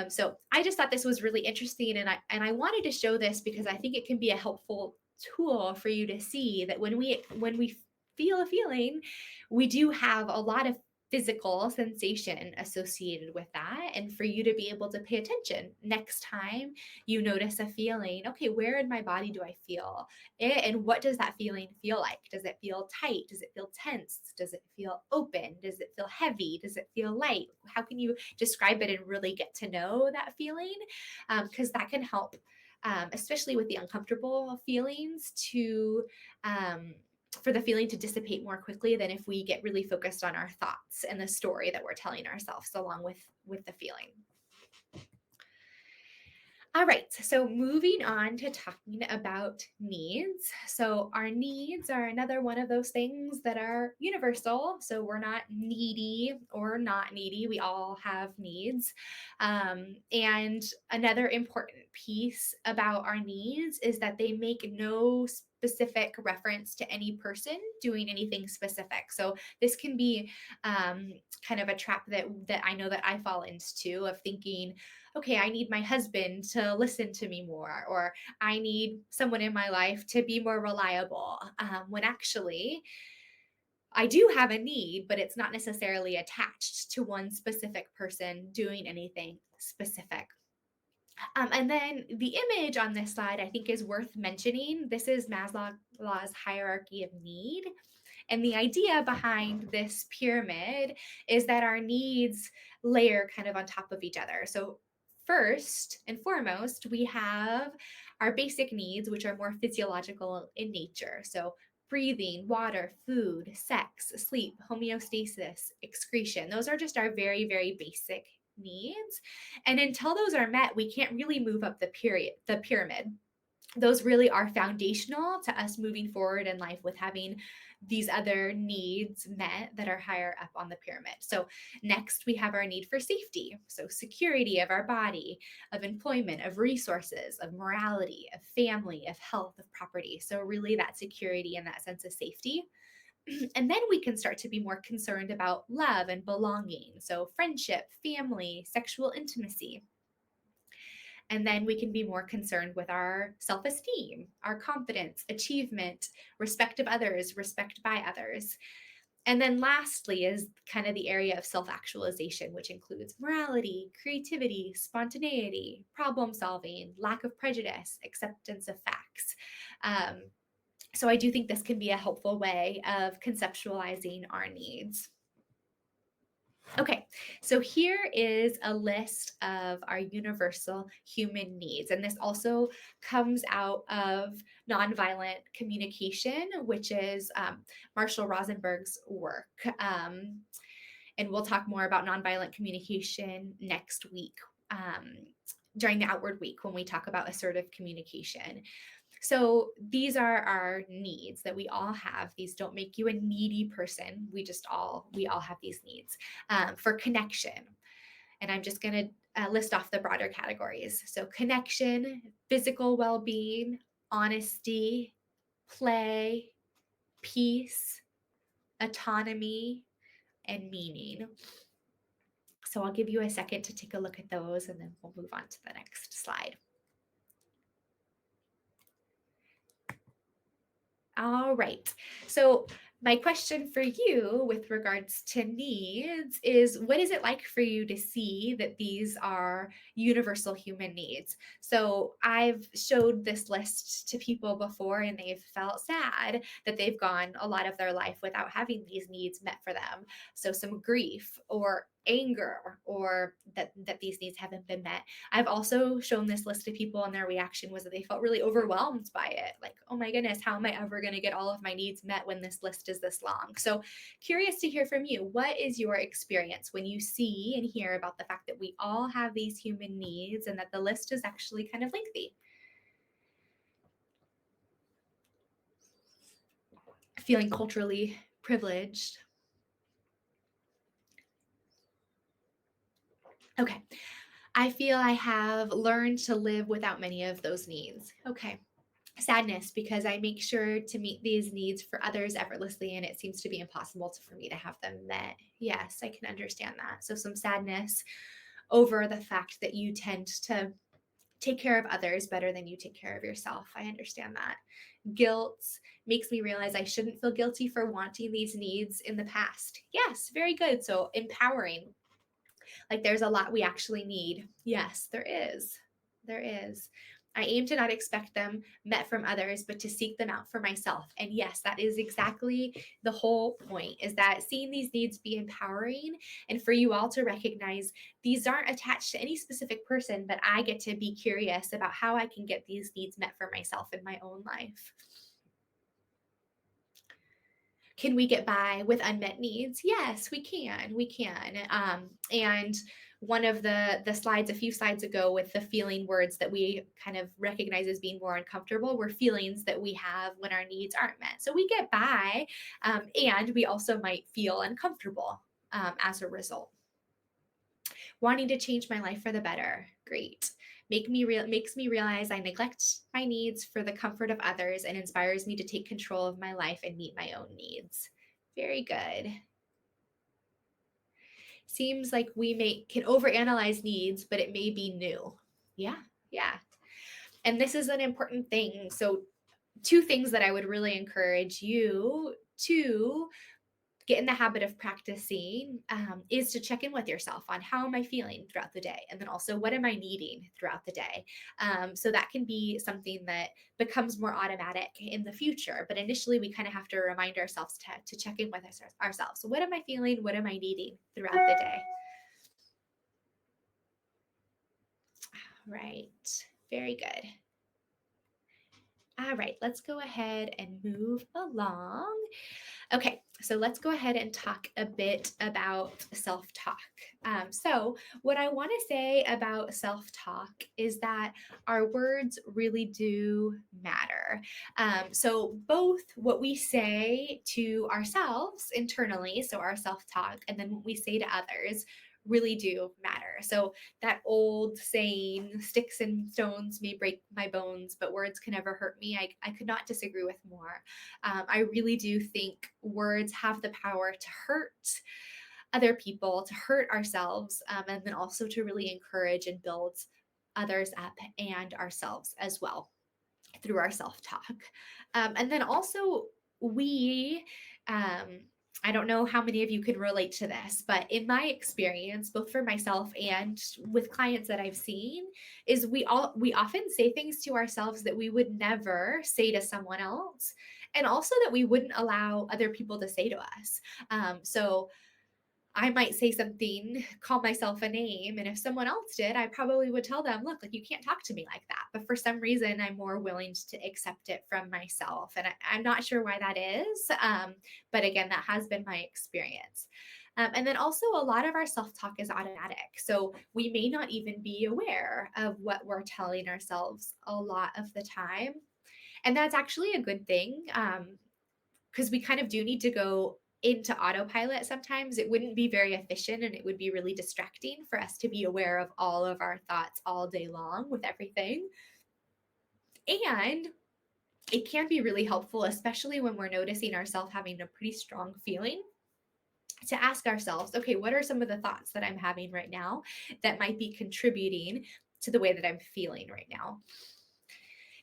So I just thought this was really interesting, and I wanted to show this because I think it can be a helpful tool for you to see that when we feel a feeling, we do have a lot of physical sensation associated with that, and for you to be able to pay attention next time you notice a feeling. Okay, where in my body do I feel it, and what does that feeling feel like? Does it feel tight? Does it feel tense? Does it feel open? Does it feel heavy? Does it feel light? How can you describe it and really get to know that feeling? Because that can help, especially with the uncomfortable feelings, to for the feeling to dissipate more quickly than if we get really focused on our thoughts and the story that we're telling ourselves along with the feeling. All right, so moving on to talking about needs. So, our needs are another one of those things that are universal. So, we're not needy or not needy, we all have needs. And another important piece about our needs is that they make no specific reference to any person doing anything specific. So, this can be kind of a trap that I know that I fall into, of thinking, okay, I need my husband to listen to me more, or I need someone in my life to be more reliable. When actually, I do have a need, but it's not necessarily attached to one specific person doing anything specific. And then the image on this slide, I think, is worth mentioning. This is Maslow's hierarchy of need. And the idea behind this pyramid is that our needs layer kind of on top of each other. So, first and foremost, we have our basic needs, which are more physiological in nature. So, breathing, water, food, sex, sleep, homeostasis, excretion. Those are just our very, very basic needs. And until those are met, we can't really move up the pyramid. Those really are foundational to us moving forward in life with having these other needs met that are higher up on the pyramid. So, next we have our need for safety. So, security of our body, of employment, of resources, of morality, of family, of health, of property. So, really, that security and that sense of safety. And then we can start to be more concerned about love and belonging. So, friendship, family, sexual intimacy. And then we can be more concerned with our self esteem, our confidence, achievement, respect of others, respect by others. And then lastly is kind of the area of self actualization, which includes morality, creativity, spontaneity, problem solving, lack of prejudice, acceptance of facts. Um, so I do think this can be a helpful way of conceptualizing our needs. Okay, so here is a list of our universal human needs. And this also comes out of nonviolent communication, which is Marshall Rosenberg's work. And we'll talk more about nonviolent communication next week during the Outward Week when we talk about assertive communication. So these are our needs that we all have. These don't make you a needy person. We all have these needs for connection. And I'm just going to list off the broader categories. So connection, physical well-being, honesty, play, peace, autonomy, and meaning. So I'll give you a second to take a look at those and then we'll move on to the next slide. All right. So, my question for you with regards to needs is what is it like for you to see that these are universal human needs? So, I've showed this list to people before and they've felt sad that they've gone a lot of their life without having these needs met for them. So, some grief or anger or that these needs haven't been met. I've also shown this list to people and their reaction was that they felt really overwhelmed by it. Like, oh my goodness, how am I ever going to get all of my needs met when this list is this long? So, curious to hear from you. What is your experience when you see and hear about the fact that we all have these human needs and that the list is actually kind of lengthy? Feeling culturally privileged. Okay. I feel I have learned to live without many of those needs. Okay. Sadness because I make sure to meet these needs for others effortlessly and it seems to be impossible for me to have them met. Yes, I can understand that. So some sadness over the fact that you tend to take care of others better than you take care of yourself. I understand that. Guilt makes me realize I shouldn't feel guilty for wanting these needs in the past. Yes, very good. So empowering. Like there's a lot we actually need. Yes, there is. There is. I aim to not expect them met from others, but to seek them out for myself. And yes, that is exactly the whole point is that seeing these needs be empowering and for you all to recognize these aren't attached to any specific person, but I get to be curious about how I can get these needs met for myself in my own life. Can we get by with unmet needs? Yes, we can. We can. And one of the slides a few slides ago with the feeling words that we kind of recognize as being more uncomfortable were feelings that we have when our needs aren't met. So we get by, and we also might feel uncomfortable as a result. Wanting to change my life for the better. Great. Makes me realize I neglect my needs for the comfort of others and inspires me to take control of my life and meet my own needs. Very good. Seems like can overanalyze needs, but it may be new. Yeah, yeah. And this is an important thing. So two things that I would really encourage you to get in the habit of practicing is to check in with yourself on how am I feeling throughout the day? And then also, what am I needing throughout the day? So that can be something that becomes more automatic in the future. But initially, we kind of have to remind ourselves to check in with ourselves. So, what am I feeling? What am I needing throughout the day? Right. Very good. All right, let's go ahead and move along. Okay, so let's go ahead and talk a bit about self talk. So, what I want to say about self talk is that our words really do matter. So, both what we say to ourselves internally, so our self talk, and then what we say to others really do matter. So, that old saying, sticks and stones may break my bones, but words can never hurt me, I could not disagree with more. I really do think words have the power to hurt other people, to hurt ourselves, and then also to really encourage and build others up and ourselves as well through our self talk. And then also, we, um, I don't know how many of you can relate to this, but in my experience, both for myself and with clients that I've seen, is we often say things to ourselves that we would never say to someone else, and also that we wouldn't allow other people to say to us. So I might say something, call myself a name, and if someone else did, I probably would tell them, look, like you can't talk to me like that. But for some reason, I'm more willing to accept it from myself. And I'm not sure why that is. But again, that has been my experience. And then also, a lot of our self talk is automatic. So we may not even be aware of what we're telling ourselves a lot of the time. And that's actually a good thing. Because we kind of do need to go into autopilot sometimes. It wouldn't be very efficient and it would be really distracting for us to be aware of all of our thoughts all day long with everything. And it can be really helpful, especially when we're noticing ourselves having a pretty strong feeling, to ask ourselves, okay, what are some of the thoughts that I'm having right now that might be contributing to the way that I'm feeling right now?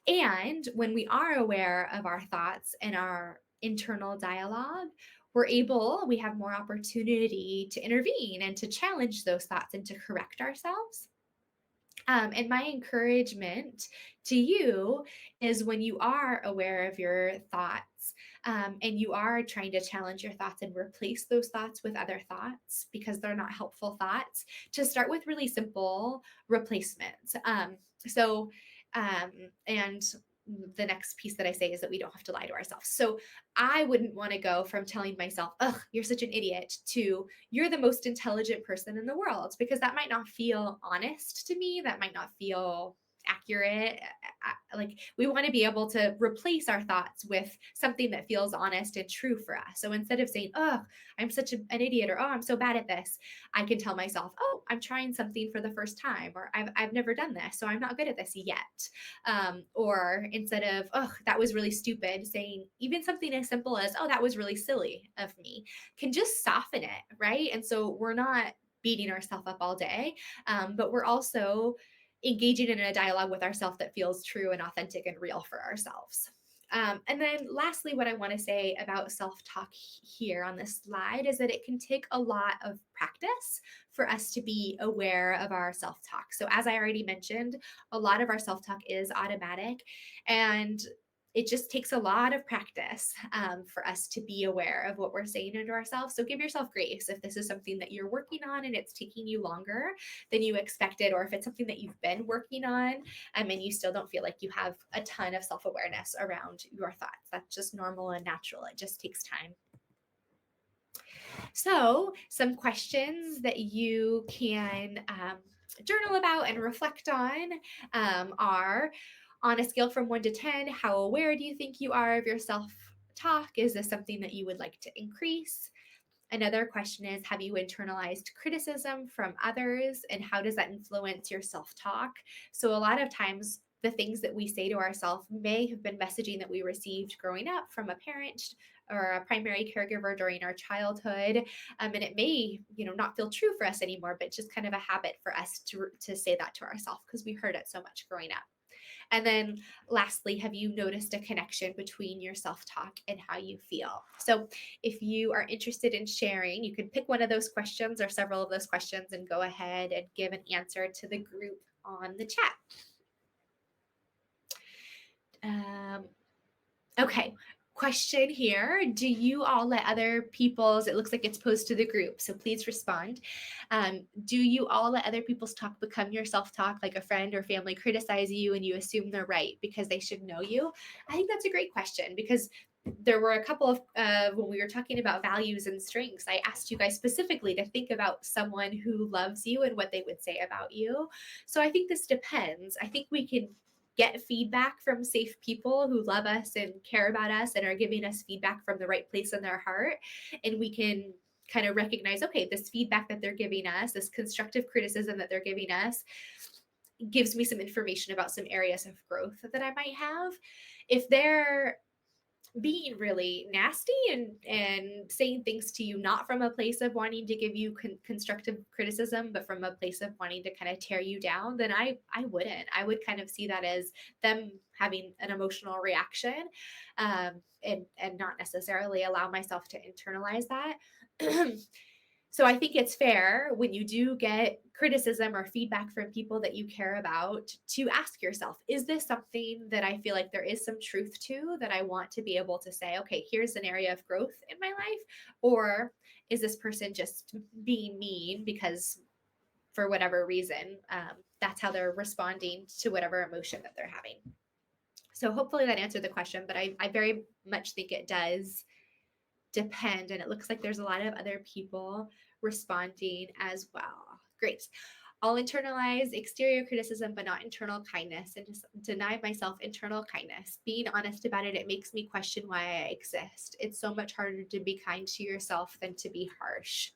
And when we are aware of our thoughts and our internal dialogue, we have more opportunity to intervene and to challenge those thoughts and to correct ourselves. And my encouragement to you is when you are aware of your thoughts, and you are trying to challenge your thoughts and replace those thoughts with other thoughts because they're not helpful thoughts, to start with really simple replacements. So, um, and the next piece that I say is that we don't have to lie to ourselves. So I wouldn't want to go from telling myself, ugh, you're such an idiot, to you're the most intelligent person in the world, because that might not feel honest to me. That might not feel accurate. Like, we want to be able to replace our thoughts with something that feels honest and true for us. So instead of saying, oh, I'm such an idiot, or oh, I'm so bad at this, I can tell myself, oh, I'm trying something for the first time, or I've never done this, so I'm not good at this yet. Or instead of, oh, that was really stupid, saying even something as simple as, oh, that was really silly of me, can just soften it, right? And so we're not beating ourselves up all day, but we're also engaging in a dialogue with ourselves that feels true and authentic and real for ourselves. And then lastly, what I want to say about self-talk here on this slide is that it can take a lot of practice for us to be aware of our self-talk. So as I already mentioned, a lot of our self-talk is automatic, and it just takes a lot of practice for us to be aware of what we're saying into ourselves. So give yourself grace if this is something that you're working on and it's taking you longer than you expected, or if it's something that you've been working on and you still don't feel like you have a ton of self awareness around your thoughts. That's just normal and natural. It just takes time. So, some questions that you can journal about and reflect on are, on a scale from 1 to 10, how aware do you think you are of your self talk? Is this something that you would like to increase? Another question is, have you internalized criticism from others, and how does that influence your self talk? So, a lot of times, the things that we say to ourselves may have been messaging that we received growing up from a parent or a primary caregiver during our childhood, and it may, not feel true for us anymore, but just kind of a habit for us to say that to ourselves because we heard it so much growing up. And then lastly, have you noticed a connection between your self-talk and how you feel? So if you are interested in sharing, you can pick one of those questions or several of those questions and go ahead and give an answer to the group on the chat. Okay, question here. Do you all let other people's, it looks like it's posed to the group, so please respond. Do you all let other people's talk become your self-talk, like a friend or family criticize you and you assume they're right because they should know you? I think that's a great question because there were a couple of, when we were talking about values and strengths, I asked you guys specifically to think about someone who loves you and what they would say about you. So I think this depends. I think we can get feedback from safe people who love us and care about us and are giving us feedback from the right place in their heart. And we can kind of recognize, okay, this feedback that they're giving us, this constructive criticism that they're giving us, gives me some information about some areas of growth that I might have. If they're being really nasty and saying things to you not from a place of wanting to give you constructive criticism but from a place of wanting to kind of tear you down, then I wouldn't. I would kind of see that as them having an emotional reaction, and not necessarily allow myself to internalize that. So I think it's fair when you do get criticism or feedback from people that you care about to ask yourself, is this something that I feel like there is some truth to that I want to be able to say, okay, here's an area of growth in my life? Or is this person just being mean because for whatever reason, that's how they're responding to whatever emotion that they're having? So hopefully that answered the question, but I very much think it does depend. And it looks like there's a lot of other people responding as well. Great. I'll internalize exterior criticism, but not internal kindness, and just deny myself internal kindness. Being honest about it, it makes me question why I exist. It's so much harder to be kind to yourself than to be harsh.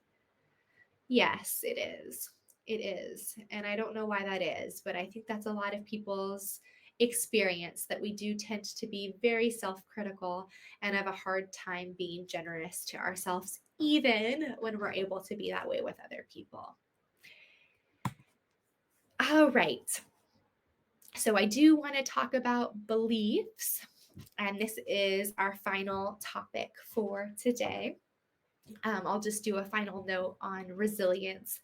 Yes, it is. It is. And I don't know why that is, but I think that's a lot of people's experience that we do tend to be very self critical and have a hard time being generous to ourselves, even when we're able to be that way with other people. All right. So I do want to talk about beliefs, and this is our final topic for today. I'll just do a final note on resilience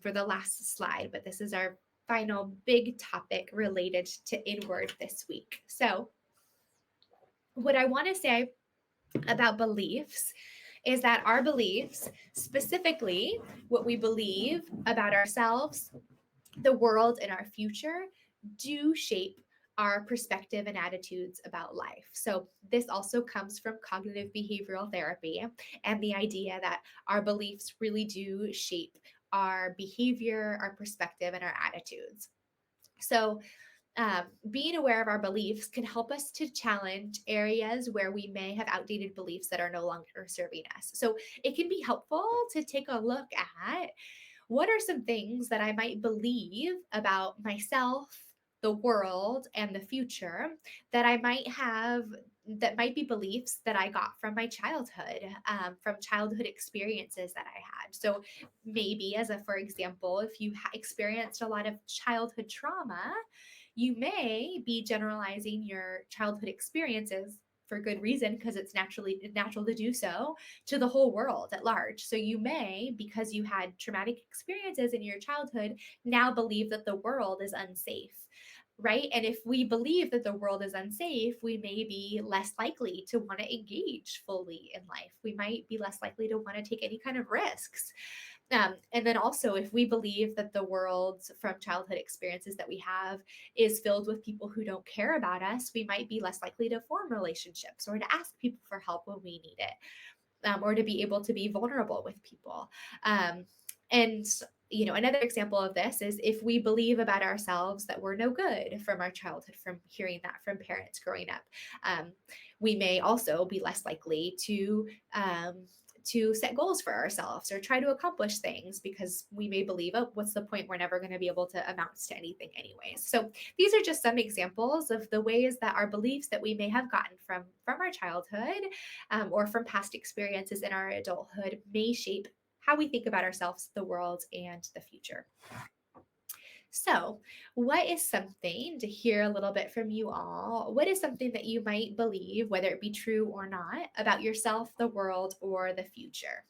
for the last slide, but this is our final big topic related to inward this week. So, what I want to say about beliefs is that our beliefs, specifically what we believe about ourselves, the world, and our future, do shape our perspective and attitudes about life. So, this also comes from cognitive behavioral therapy and the idea that our beliefs really do shape our behavior, our perspective, and our attitudes. So, being aware of our beliefs can help us to challenge areas where we may have outdated beliefs that are no longer serving us. So, it can be helpful to take a look at what are some things that I might believe about myself, the world, and the future that I might have, that might be beliefs that I got from my childhood, from childhood experiences that I had. So maybe, as a for example, if you experienced a lot of childhood trauma, you may be generalizing your childhood experiences for good reason because it's natural to do so to the whole world at large. So you may, because you had traumatic experiences in your childhood, now believe that the world is unsafe. Right. And if we believe that the world is unsafe, we may be less likely to want to engage fully in life. We might be less likely to want to take any kind of risks. And then also, if we believe that the world from childhood experiences that we have is filled with people who don't care about us, we might be less likely to form relationships or to ask people for help when we need it, or to be able to be vulnerable with people. And another example of this is if we believe about ourselves that we're no good from our childhood, from hearing that from parents growing up, we may also be less likely to set goals for ourselves or try to accomplish things because we may believe, oh, what's the point? We're never going to be able to amount to anything anyways. So these are just some examples of the ways that our beliefs that we may have gotten from our childhood, or from past experiences in our adulthood may shape how we think about ourselves, the world, and the future. So, what is something to hear a little bit from you all? What is something that you might believe, whether it be true or not, about yourself, the world, or the future?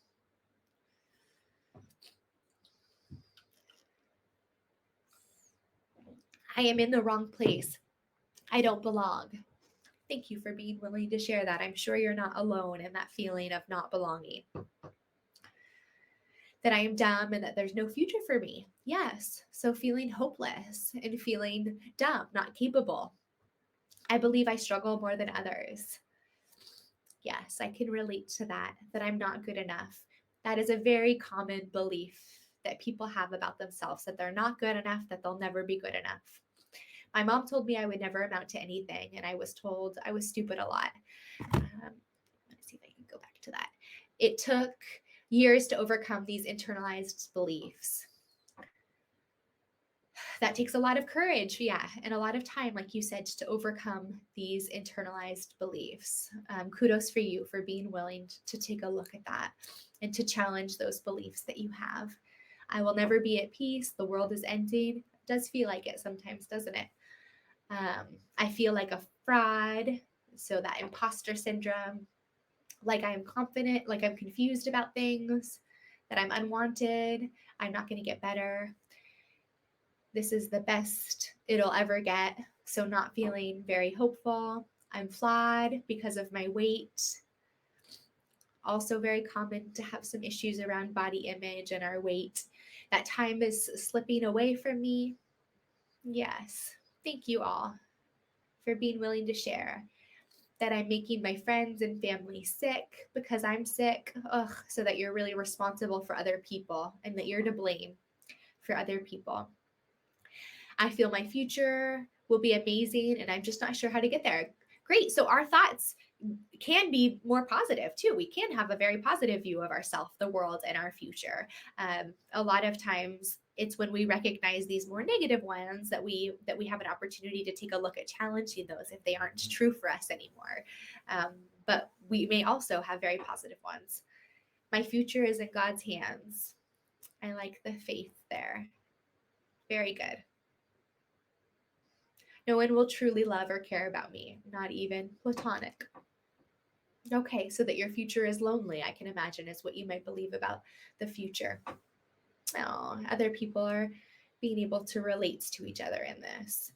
I am in the wrong place. I don't belong. Thank you for being willing to share that. I'm sure you're not alone in that feeling of not belonging. That I am dumb and that there's no future for me. Yes. So feeling hopeless and feeling dumb, not capable. I believe I struggle more than others. Yes, I can relate to that, that I'm not good enough. That is a very common belief that people have about themselves, that they're not good enough, that they'll never be good enough. My mom told me I would never amount to anything, and I was told I was stupid a lot. Let's see if I can go back to that. It took years to overcome these internalized beliefs. That takes a lot of courage, yeah, and a lot of time, like you said, to overcome these internalized beliefs. Kudos for you for being willing to take a look at that and to challenge those beliefs that you have. I will never be at peace. The world is ending. It does feel like it sometimes, doesn't it? I feel like a fraud. So that imposter syndrome, like I am confident, like I'm confused about things, that I'm unwanted, I'm not going to get better. This is the best it'll ever get. So, not feeling very hopeful. I'm flawed because of my weight. Also, very common to have some issues around body image and our weight. That time is slipping away from me. Yes. Thank you all for being willing to share. That I'm making my friends and family sick because I'm sick. Ugh, so that you're really responsible for other people and that you're to blame for other people. I feel my future will be amazing and I'm just not sure how to get there. Great. So our thoughts can be more positive too. We can have a very positive view of ourselves, the world, and our future. A lot of times it's when we recognize these more negative ones that we have an opportunity to take a look at challenging those if they aren't true for us anymore. But we may also have very positive ones. My future is in God's hands. I like the faith there. Very good. No one will truly love or care about me, not even platonic. Okay, so that your future is lonely, I can imagine, is what you might believe about the future. Oh, other people are being able to relate to each other in this.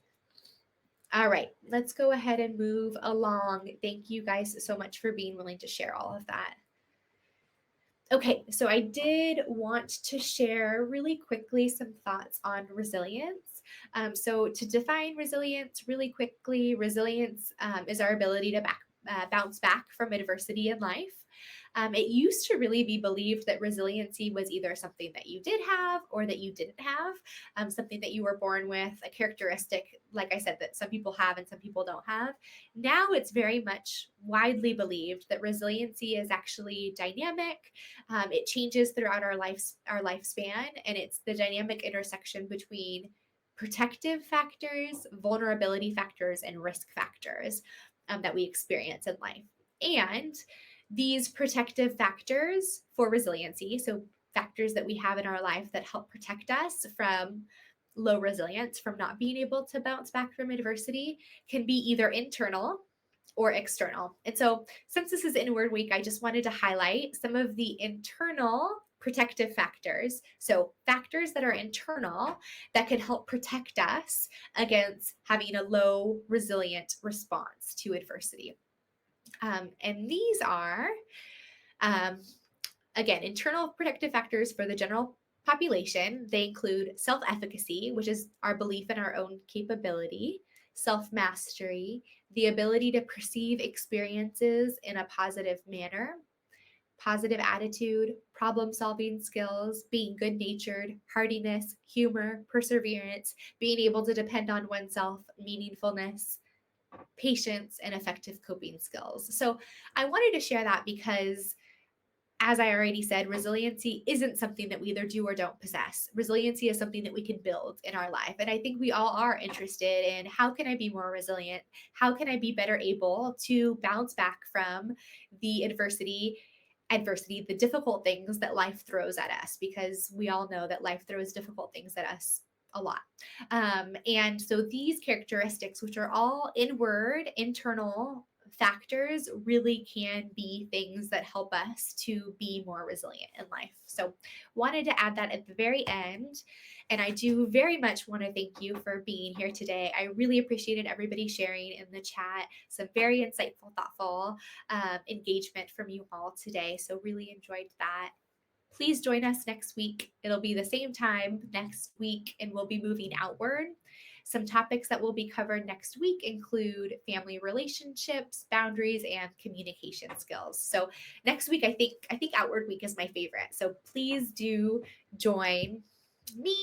All right, let's go ahead and move along. Thank you guys so much for being willing to share all of that. Okay, so I did want to share really quickly some thoughts on resilience. So, to define resilience really quickly, resilience is our ability to bounce back from adversity in life. It used to really be believed that resiliency was either something that you did have or that you didn't have, something that you were born with, a characteristic, like I said, that some people have and some people don't have. Now it's very much widely believed that resiliency is actually dynamic. It changes throughout our lifespan, and it's the dynamic intersection between protective factors, vulnerability factors, and risk factors that we experience in life. And these protective factors for resiliency, so factors that we have in our life that help protect us from low resilience, from not being able to bounce back from adversity, can be either internal or external. And so, since this is Inward Week, I just wanted to highlight some of the internal protective factors. So, factors that are internal that can help protect us against having a low resilient response to adversity. And these are, um, again, internal protective factors for the general population. They include self efficacy, which is our belief in our own capability, self mastery, the ability to perceive experiences in a positive manner, positive attitude, problem solving skills, being good natured, hardiness, humor, perseverance, being able to depend on oneself, meaningfulness, patience, and effective coping skills. So I wanted to share that because, as I already said, resiliency isn't something that we either do or don't possess. Resiliency is something that we can build in our life. And I think we all are interested in how can I be more resilient? How can I be better able to bounce back from the adversity, the difficult things that life throws at us? Because we all know that life throws difficult things at us a lot. And so these characteristics, which are all inward, internal factors, really can be things that help us to be more resilient in life. So, wanted to add that at the very end. And I do very much want to thank you for being here today. I really appreciated everybody sharing in the chat, some very insightful, thoughtful engagement from you all today. So, really enjoyed that. Please join us next week. It'll be the same time next week, and we'll be moving outward. Some topics that will be covered next week include family relationships, boundaries, and communication skills. So next week, I think Outward Week is my favorite. So please do join me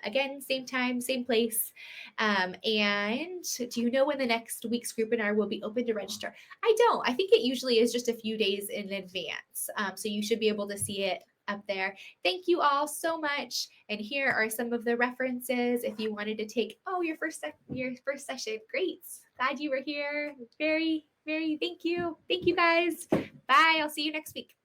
again, same time, same place. And do you know when the next week's group webinar will be open to register? I don't. I think it usually is just a few days in advance. So you should be able to see it up there. Thank you all so much. And here are some of the references if you wanted to take your first session. Great. Glad you were here. Very, very thank you. Thank you guys. Bye. I'll see you next week.